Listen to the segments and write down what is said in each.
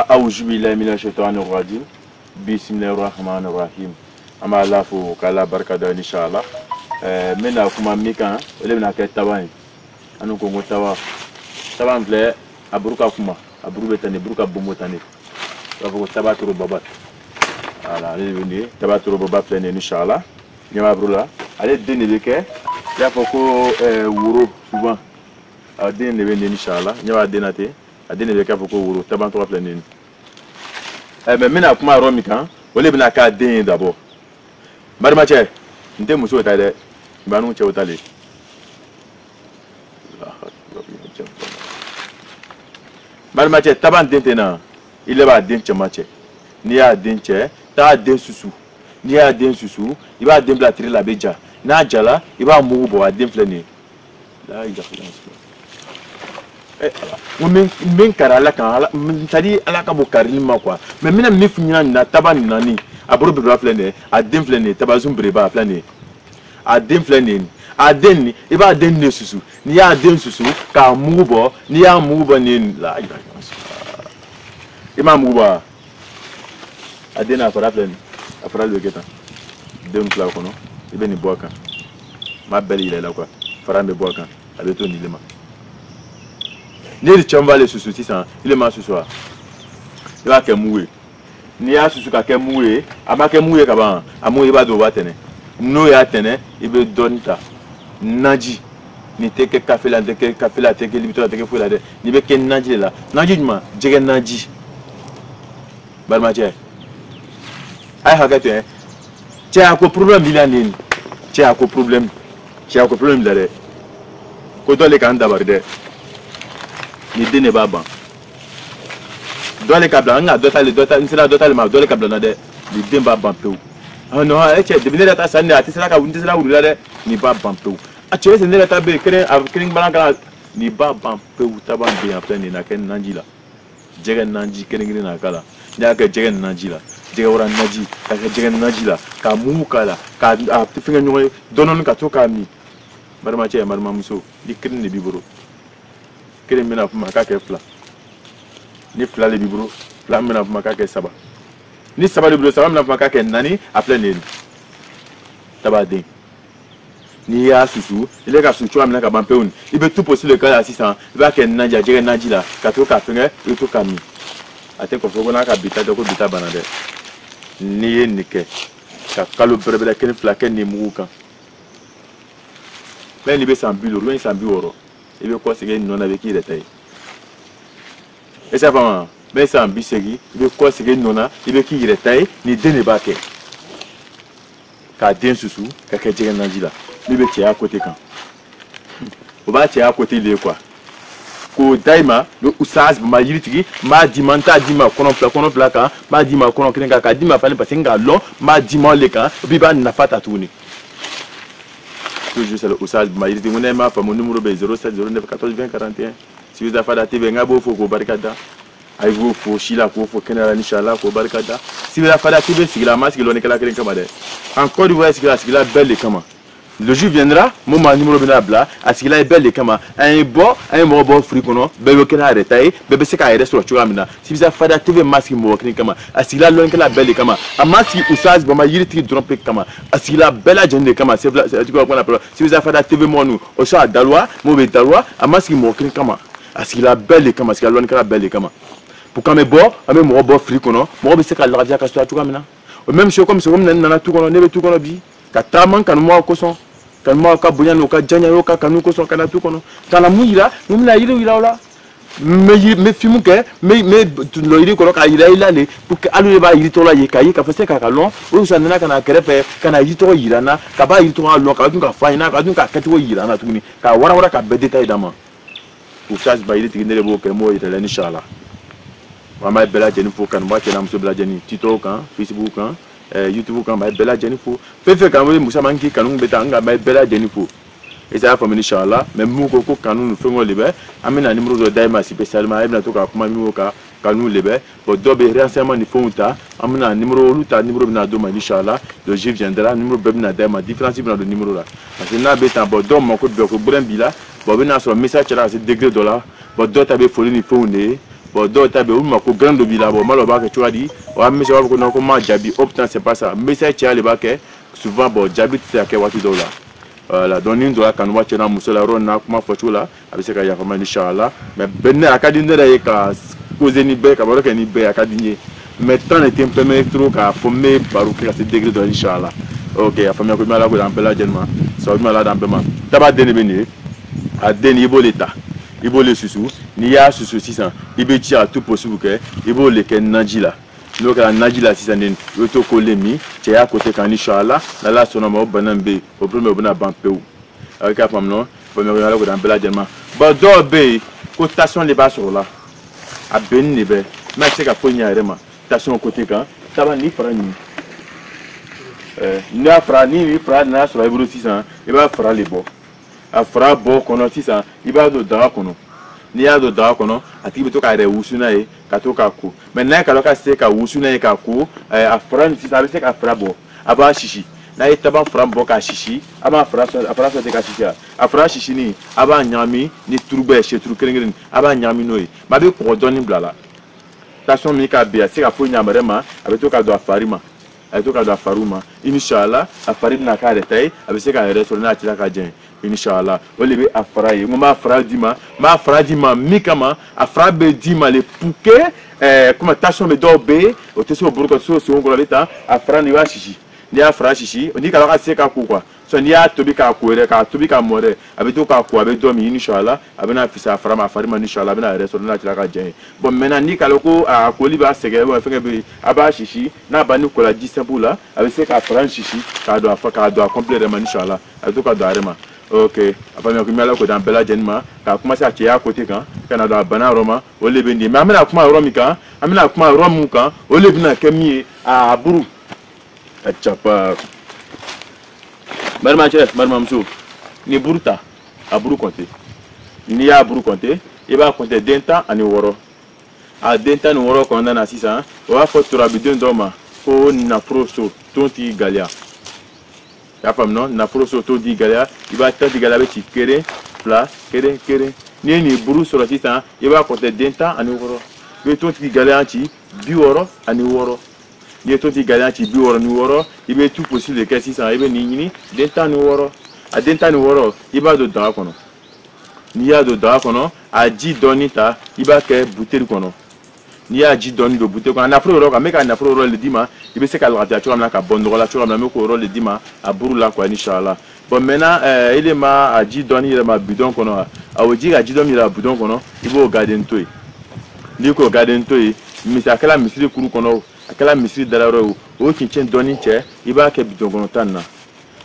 أعوذ بالله من الشيطان الرجيم بسم الله الرحمن الرحيم أما الله فوق الله بركة إن شاء الله من أكون ميكا ولا من أكيد تباني أنا كونغ تبان فلا أبروك أكما أبروك بتاني أبروك أبومو تاني أبروك تباتورو بابات على عليه تباتورو بابات فلان إن شاء الله نما أبرولا عليه الدين اللي كه يا فوكو ورو souvent الدين اللي بين إن شاء الله نما الدين أتي الدين اللي كه فوكو ورو تباتورو فلان mais mina kuma romi kan wole bina ka den d'abord barma che nte muso ta de banu che otale barma che taban den tena ile ba den che mache ni ya den che ta den susu ni ya den susu iba den bla tri la beja na jala iba mu bo wa den fleni la ida min kara la kan c'est-à-dire ala ka bo karili ma quoi mais mina mi funya na tabani nani aburo be flene a den flene tabazum breba flene a den flene a den ni e ba den ne susu ni ya den susu ka mubo ni ya mubo ni la e ma mubo a den a fara flene a fara le geta den fla kono e be ni boka ma beli ile la quoi fara me boka avec ton ilema ni le chamba le susu ça il est ma susu il va que moué ni a susu ka ke moué ama ke moué ka ba amu il va do batene no ya tene il be donta naji ni te ke café la te ke libito la te ke fou la de ni be ke naji la naji ma jege naji barma che ai ha ka te che a ko problème bilanine che a ko problème la de ko dole ka nda barde ni dene baba dole kabla nga dota nsira dota le ma dole kabla na de ni den baba peu ah non che de venir ta sanne ati sira ka wundi sira wurila de ni baba peu a che se ne ta be kren balanga ni baba peu taban be en plein na ken nanjila jege nanji kren na kala ya ka jege nanjila jege wora naji ka jege nanjila ka mu kala ka finga nyoy donon ka to ka mi barma che marma muso di kren ne biboro kene mina fuma ka ke fla ni fla le bibro fla mina fuma ka ke saba ni saba le bibro saba mina fuma ka ke nani a plein ni tabade ni ya susu ile ka suchu amina ka bampeun ibe tout possible ka assistant iba ke naja jere najila ka to ka fenge e to ka mi ate ko fogo na ka bita de ko bita banade ni nike ka kalo berebele kene fla ken ni muka mais ni be sambulo loin sambuoro il veut quoi c'est qu'il non avec qui il était et ça va mais ça ambisegi il veut quoi c'est qu'il non il veut qui il était ni dene baké ka den susu ka ke jega nanjila il veut tirer à côté quand on va tirer à côté les quoi ko daima le usaz ma yiriti ma dimanta dima kono plaka ma dima kono kenga ka dima fane parce nga long ma dima le kan bi ba na fata tourner toujours c'est le Oussage Maïriti. Mon numéro est 07 09 14 20 41. Si vous avez fait la TV, vous avez fait barikada. Vous faut Chila, vous faut Kenara Nishala, vous barikada. Si vous avez fait la TV, c'est la masse qui l'on est là. Encore une fois, c'est la belle kama. Le jour viendra, mon numéro est là, à ce qu'il a belle kama. Un bon fricono, bébé qui a arrêté, bébé c'est qu'à rester sur le si vous avez fait la TV, masque qui kama. À ce qu'il a l'on la belle kama. À masque Oussage Maïriti droppé kama. À ce qu'il a belle agenda kama. Si vous avez fait la TV, mon au chat d'Alois, mauvais d'Alois, à masque qui kama. À ce qu'il a belle kama, à ce qu'il a l'on la belle kama. Pour quand même bon, à même mon bon fricono, mon bébé c'est qu'à la radio à Castor Tugamina. Même chose comme ce qu'on a tout qu'on a tout qu'on a dit. Kataman kan mo ko son kan mo ka bunyano ka janya yo ka kanu ko son kana tu kono kana muira mumla yiri wala me fimu ke me lo yiri ko ka yira ilale pour que alu ba yiri to la yeka yeka fase ka kalon o sa nana kana kerepe kana yiri to yirana ka ba yiri to lo ka dun ka faina ka dun ka kati wo yirana tuni ka wara ka be detail dama pour ça ba yiri tigine bo ke mo yira inshallah mama bela jeni fo kan mo ke na muso bela jeni TikTok kan Facebook kan YouTube quand ma bella jenifo fait quand même Moussa manki kanun beta nga ma bella jenifo et ça famille inchallah même moko ko kanun fengo lebe amena numéro de daima spécialement ebna to ka kuma mi ka kanun lebe bo dobe renseignement ni fonta amena numéro luta numéro bina do ma inchallah le jour viendra numéro bebna daima différence bina de numéro là parce que na beta bo dom moko be ko buren bila bo bina so message là c'est degré dollar bo dota be foli ni fonde bon d'autres be ou ma ko grande bila bon malo ba que tu as dit wa mais ça va ko ma jabi optant c'est pas ça mais ça tu as le ba que souvent bon jabi c'est que wati do là voilà donc nous doit kan wati na musala ron na kuma foto là avec ça ya fama inchallah mais ben akadi ndera e ka cause ni be ka baro ke ni be akadi mais tant était un peu trop ka formé baru que ce degré de inchallah ok a fama ko mala ko dans bela jenma ça va mala dans bema taba deni beni a deni ibo l'état ibo le susu ni ya susu 600 ibe ti a tout possible que ibo le ken najila no ka najila 600 ni to ko lemi ti ya côté kan inchallah la sona mo banambe au premier bana bampeu avec a fam non premier mala ko dans bela jenma ba do be cotation les bas sur là a ben ni be na c'est ka ponya rema station côté kan taba ni frani ni a fra ni fra na sur ibro 600 e ba fra le bo a fra bo kono 600 e ba do da kono ni a do da kono ati be to ka re wusuna e ka to ka ko mais na ka lo ka se ka wusuna e ka ko a fra ni 600 be se ka fra bo aba shishi na e taba fra bo ka shishi aba fra so te ka shishi a fra shishi ni aba nyami ni turbe she turu krengen aba nyami no e ma be ko doni blala station mi ka be se ka fo nyamarema abe to ka do afarima ay to ka do afaruma inshallah afarim na ka retay abe se ka reso na tira ka jen inshallah o le be afara yi ma afara di ma mi kama afara be di ma le pouke comme station me do be o te so burko so ngolo leta afara ni wa shishi ni afara shishi o ni ka ka se ka ku kwa so ni ya tobi ka ku ka tobi ka more abe to ka ku abe do mi inshallah abe na fisa afara ma afarima inshallah abe na reso na tira ka jen bon maintenant ni ka loko a ko li ba se ge bo fe be aba shishi na ba ni ko la 10 bula abe se ka afara shishi ka do afaka ka do complètement inshallah abe to ka do arema ok après me kumela ko dans bela jenma ka commencer à tirer à côté quand kana do bana roma o le bendi mais amena kuma romi kan amena kuma romu kan o le bina kemi a buru a chapa marma chef marma mso ni buruta a buru compter ni ya buru compter e ba compter denta ani woro a denta ni woro ko na 600 o va fotura bidon doma ko na proso tonti galia la femme non na proso to di galia il va tant di galia ti kere fla kere ni buru sur 600 il va compter denta ani woro be tonti galia ti bi woro ani woro ni tonti galia ti bi woro ni woro il be tout possible que 600 il be ni denta ni woro a denta ni woro il va do da kono ni ya do da kono a ji donita il va ke bouteille kono ni ya ji doni do bouteille kono na fro ro ka me ka na fro ro le dima il be se ka la tu na ka bondo la tu na me ko ro le dima a buru la ko inshallah bon maintenant il est ma a ji doni il ma bidon kono a oji a ji doni la bidon kono il bo garden toy ni ko garden toy mi sa kala misiri kuru kono akala misiri dalaro o kinchen doni che il va ke bidon kono tanna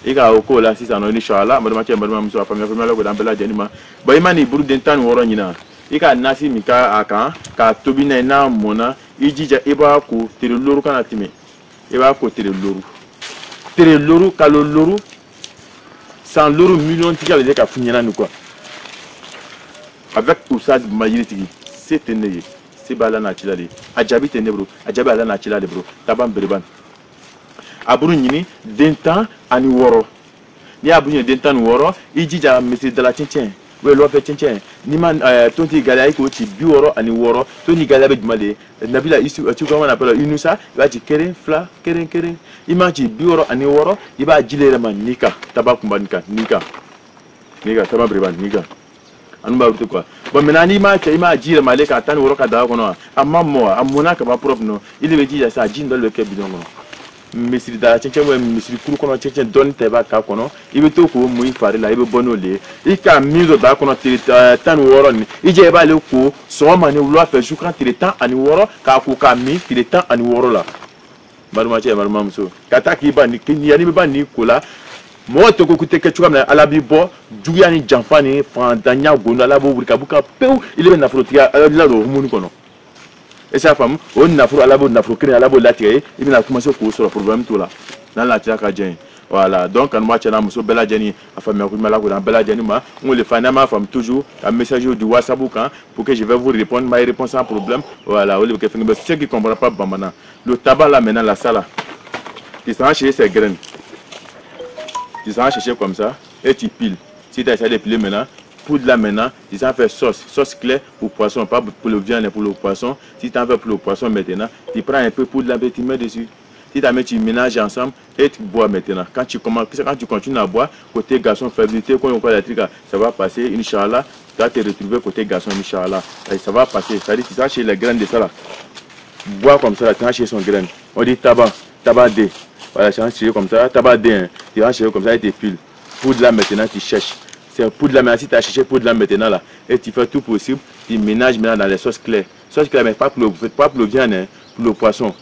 ika o ko la 600 inshallah madama che madama muso famille famille ko dambela jenima ba imani buru den tan woro nyina ika nasi mika aka ka tobina na mona ijija iba ko tere loru kana time iba ko tere loru kalo loru 100 loru million tika le ka funyana ni quoi avec tout ça majorité c'est teneye c'est bala na chilale ajabi tenebro ajabi ala na chilale bro tabam berban aburu nyini dentan ani woro ni aburu nyini dentan woro ijija mesi de la chinchen we lo fe chinchen ni man tonti galai ko ti bi woro ani woro toni galai be dmale nabila isu tu comment on appelle inusa va ti kere fla kere imaji bi woro ani woro iba jilere man nika tabakumbanika nika taba breban nika anu ba wuto quoi bon maintenant ni ma che ima jire male ka tan woro ka da kono amma mo amuna ka ba prof no ile be jija sa jin do le ke bidon no misiri da chenchen we misiri kuru kono chenchen don teba ka kono ibe to ko mu ifare la ibe bono le ika mizo da kono tan woro ni ije ba le ko so ma ni lo fa shukran tan ani woro ka ko ka mi tan ani woro la baruma che baruma muso kata ki ba ni kini ani ba ni ko la mo to ko kute ke chuka ala bi bo juya ni janfani fa danya gono ala bo burka buka peu ile na frotia ala lo mu ni kono. Et ça femme, on a fait à la bonne africaine à la bonne latrée, il a commencé sur le problème tout là. Dans la tchakadien. Voilà, donc en moi, tu as un bella Jenny, à femme, dans bella Jenny, on le fait ma femme toujours, un message du WhatsApp pour que je vais vous répondre, ma réponse sans problème. Voilà, ceux qui ne comprennent pas, maintenant, le tabac là maintenant, la salle, tu s'en chercher ses graines. Tu s'en chercher comme ça, et tu piles. Si tu as essayé de piler maintenant, poudre là maintenant, tu en fais sauce claire pour poisson, pas pour le viande, pour le poisson. Si tu en fais pour le poisson maintenant, tu prends un peu de poudre là, tu mets dessus. Si tu mélanges ensemble et tu bois maintenant. Quand tu continues à boire, côté garçon, faiblité, ça va passer, Inch'Allah. Tu vas te retrouver côté garçon, Inch'Allah. Ça va passer. C'est-à-dire que tu vas chez les graines de ça là. Bois comme ça, tu vas chez son graine. On dit tabac D. Voilà, tu vas chez comme ça, tabac D. Hein. Tu vas chez comme ça et tu piles. Poudre là maintenant, tu cherches. C'est poudre là maintenant, si tu as cherché poudre là maintenant là, et tu fais tout possible, tu ménages maintenant dans les sauces claires. Sauces claires, mais pas pour le viande, hein, pour le poisson.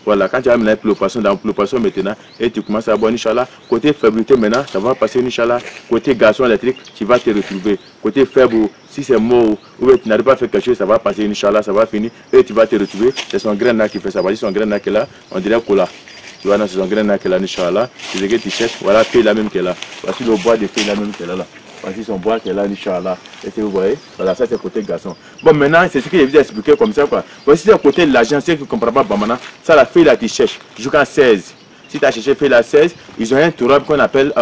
Voilà, quand tu vas mélanger pour le poisson, dans le poisson maintenant, et tu commences à boire, Inch'Allah. Côté faiblité maintenant, ça va passer, Inch'Allah. Côté garçon électrique, tu vas te retrouver. Côté faible, si c'est mort, ou tu n'arrives pas à faire quelque chose, ça va passer, Inch'Allah, ça va finir, et tu vas te retrouver. C'est son grain là qui fait ça. Voici son grain là qui est là, on dirait cola. Tu vois, c'est son grain là qui est là, Inch'Allah. C'est ce que tu cherches, voilà, feuille là même qui est là. Voici le bois de feuille là même qui est là. Voici son bois qui est là, Inch'Allah. Et vous voyez, voilà, ça c'est côté garçon. Bon, maintenant, c'est ce que je vous ai expliqué comme ça, quoi. Voici le côté de l'argent, c'est que tu ne comprends pas, maintenant. Ça, la feuille là, tu cherches, jusqu'à 16. Si tu as cherché feuille là, 16, ils ont un tourable qu'on appelle,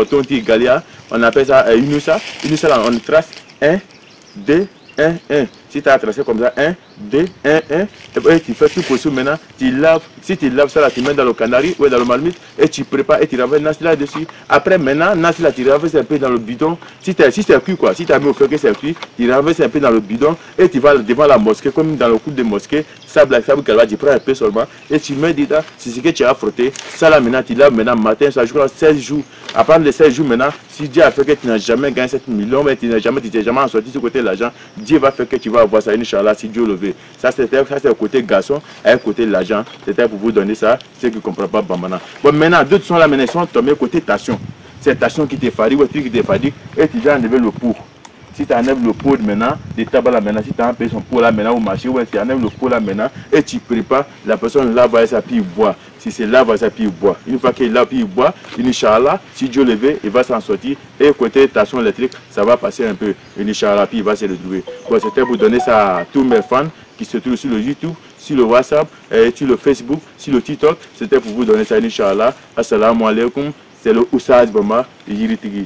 Tonti Galia. On appelle ça Inusa. Inusa, là, on trace 1, 2, 1, 1. Si tu as tracé comme ça, 1, 2, 1, 1, et tu fais tout possible maintenant, tu laves. Si tu laves ça là, tu mets dans le canari ou dans le marmite et tu prépares et tu renverses Nasi là dessus. Après maintenant, Nasi là, tu renverses un peu dans le bidon. Si c'est cuit quoi, si tu as mis au feu que c'est cuit, tu renverses un peu dans le bidon et tu vas devant la mosquée, comme dans le coupe de mosquée, sable qu'elle va, tu prends un peu seulement et tu mets dedans, c'est ce que tu as frotté. Ça là maintenant, tu laves maintenant matin, ça joue 16 jours. À partir de 16 jours maintenant, si Dieu a fait que tu n'as jamais gagné 7 millions, mais tu n'es jamais en sorti sur côté de l'argent, Dieu va faire que tu vas avoir ça, Inch'Allah, si Dieu le veut. Ça c'est le côté garçon, et côté de l'argent. C'était pour vous donner ça, ceux qui ne comprennent pas Bamana. Bon, maintenant, d'autres sont là, maintenant, ils sont tombés côté tation. C'est tation qui te fatigue, ou qui te fatigue, et tu dois enlever le pot. Si tu enlèves le pot maintenant, des tabac là maintenant, si tu as son pot là maintenant au marché, ou tu enlèves le pot là maintenant, et tu prépares, la personne lave sa puis boit. Si c'est lave sa puis boit. Une fois qu'il lave puis boit, Inch'Allah, si Dieu le veut, il va s'en sortir. Et côté station électrique, ça va passer un peu. Inch'Allah, puis il va se retrouver. Bon, c'était pour donner ça à tous mes fans qui se trouvent sur le YouTube, sur le WhatsApp, sur le Facebook, sur le TikTok. C'était pour vous donner ça, Inch'Allah. Assalamu alaikum. C'est le Oussaz Bama, Yiritigi.